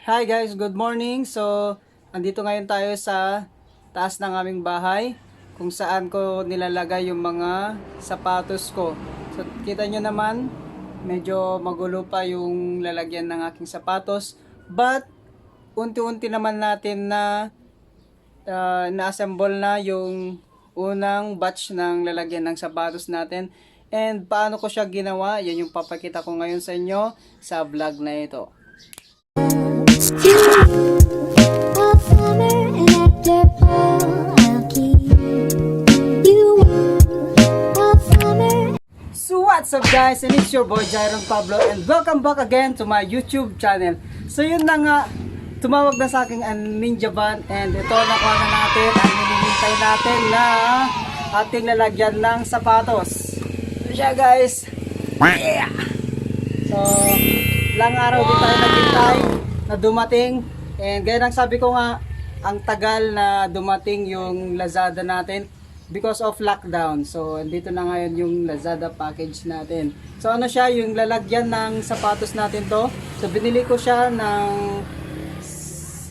Hi guys, good morning. So, andito ngayon tayo sa taas ng aming bahay kung saan ko nilalagay yung mga sapatos ko. So, kita nyo naman, medyo magulo pa yung lalagyan ng aking sapatos. But, unti-unti naman natin na na-assemble na yung unang batch ng lalagyan ng sapatos natin. And paano ko siya ginawa, yan yung papakita ko ngayon sa inyo sa vlog na ito. So what's up guys, and it's your boy Jairon Pablo and welcome back again to my YouTube channel. So yun na nga, tumawag na sa aking ninja van and ito nakuha na natin ang hinihintay natin na ating lalagyan ng sapatos. So siya guys, yeah! So lang araw din tayo naghintay na dumating and gaya ng sabi ko nga, ang tagal na dumating yung Lazada natin because of lockdown. So andito na ngayon yung Lazada package natin. So ano siya, yung lalagyan ng sapatos natin to. So binili ko siya ng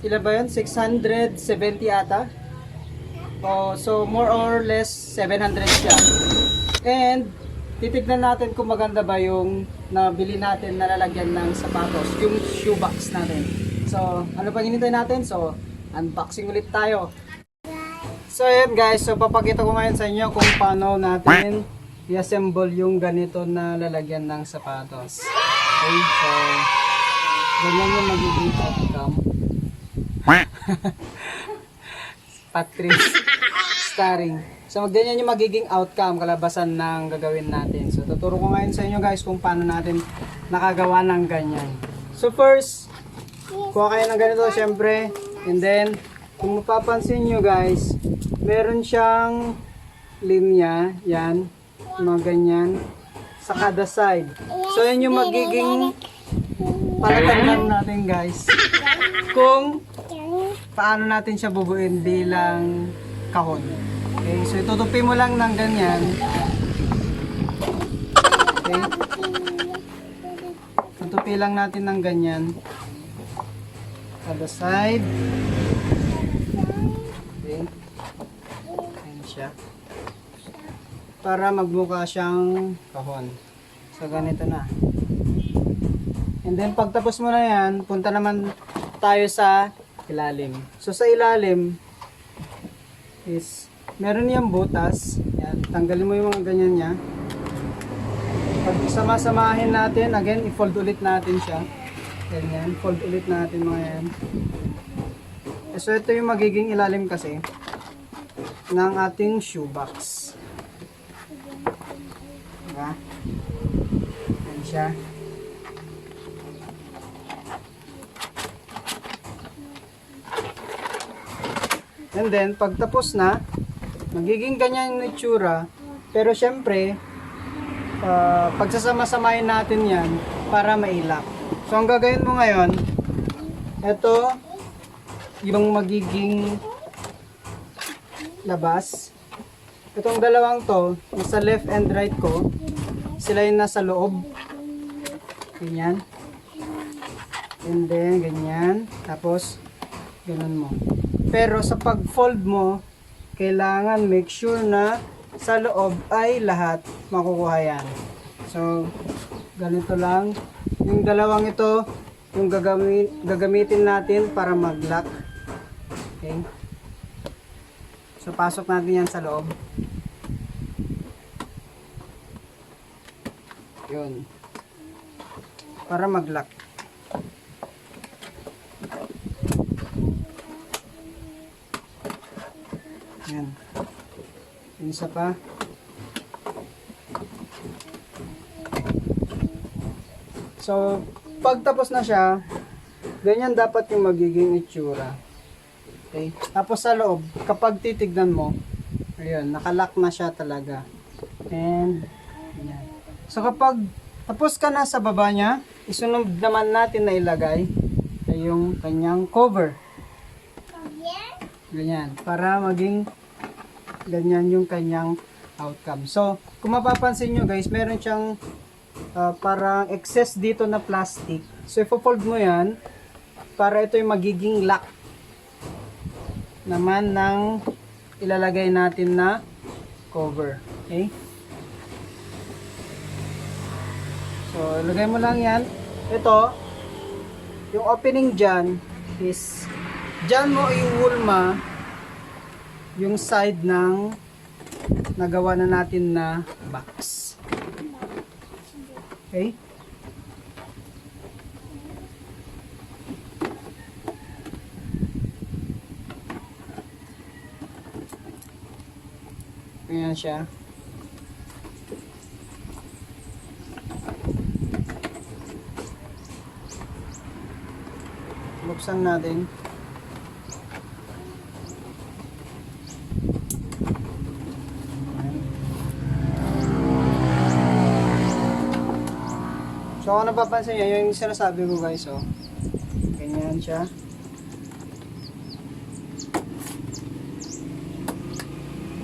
ilan ba yun? 670 ata. So more or less 700 siya. And titignan natin kung maganda ba yung nabili natin na lalagyan ng sapatos, yung shoebox natin. So ano pang hinintay natin? So unboxing ulit tayo. So ayan guys, so papakita ko ngayon sa inyo kung paano natin i-assemble yung ganito na lalagyan ng sapatos. Okay, so ganyan yung magiging outcome. Patrice starring. So ganyan yung magiging outcome, kalabasan ng gagawin natin. So tuturo ko ngayon sa inyo guys kung paano natin nakagawa ng ganyan. So first, kuha kayo ng ganito syempre, and then kung mapapansin nyo guys, meron siyang linya, yan, mga ganyan, sa kada side. So yan yung magiging palatandaan natin guys, kung paano natin siya bubuin bilang kahon. Okay, so itutupi mo lang ng ganyan. Okay. Tutupi lang natin ng ganyan. Kada side. Okay. Ayan siya. Para magmukha siyang kahon. So ganito na. And then pagtapos mo na yan, punta naman tayo sa ilalim. So sa ilalim is meron niyang butas. Yan, tanggalin mo yung mga ganyan niya. Pag sama-samahin natin, again, i-fold ulit natin siya. Ganyan, fold ulit natin mga yan. So ito yung magiging ilalim kasi ng ating shoebox. Diba? Yan siya. And then, pagtapos na, magiging ganyan yung itsura. Pero syempre, pagsasama-samahin natin yan para mailak. So, ang gagawin mo ngayon, ito, yung magiging labas. Itong dalawang to, nasa left and right ko, sila yung nasa loob. Ganyan. And then, ganyan. Tapos, ganun mo. Pero sa pag-fold mo, kailangan make sure na sa loob ay lahat makukuha yan. So, ganito lang. Yung dalawang ito, yung gagamitin natin para mag-lock. Okay. So, pasok natin yan sa loob. Yun. Para mag-lock. Yan. Isa pa. So, pagtapos na siya, ganyan dapat yung magiging itsura. Okay? Tapos sa loob, kapag titignan mo, ayun, nakalock na siya talaga. And, yan. So, kapag tapos ka na sa baba niya, isunod naman natin na ilagay ay yung kanyang cover. Ganyan, para maging ganyan yung kanyang outcome. So, kung mapapansin nyo guys, meron siyang parang excess dito na plastic. So, ipo-fold mo yan para ito yung magiging lock naman ng ilalagay natin na cover. Okay? So, ilagay mo lang yan. Ito, yung opening dyan is dyan mo iwulma yung side ng nagawa na natin na box. Okay? Ayan siya. Buksan natin. So kung napapansin nyo, yung sinasabi ko guys, oh. Ganyan siya.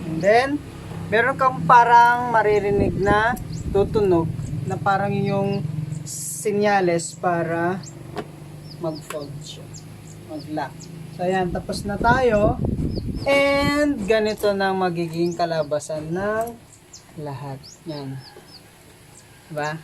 And then, meron kang parang maririnig na tutunog na parang yung sinyales para mag-fold siya, mag-lock. So ayan, tapos na tayo. And ganito na magiging kalabasan ng lahat. Yan. Diba?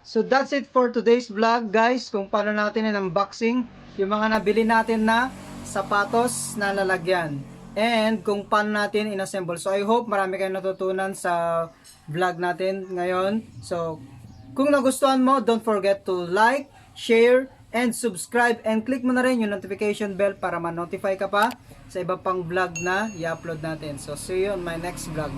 So that's it for today's vlog guys, kung paano natin in-unboxing yung mga nabili natin na sapatos na lalagyan and kung paano natin inassemble. So I hope marami kayong natutunan sa vlog natin ngayon. So kung nagustuhan mo, don't forget to like, share, and subscribe, and click mo na rin yung notification bell para ma-notify ka pa sa iba pang vlog na i-upload natin. So see you on my next vlog.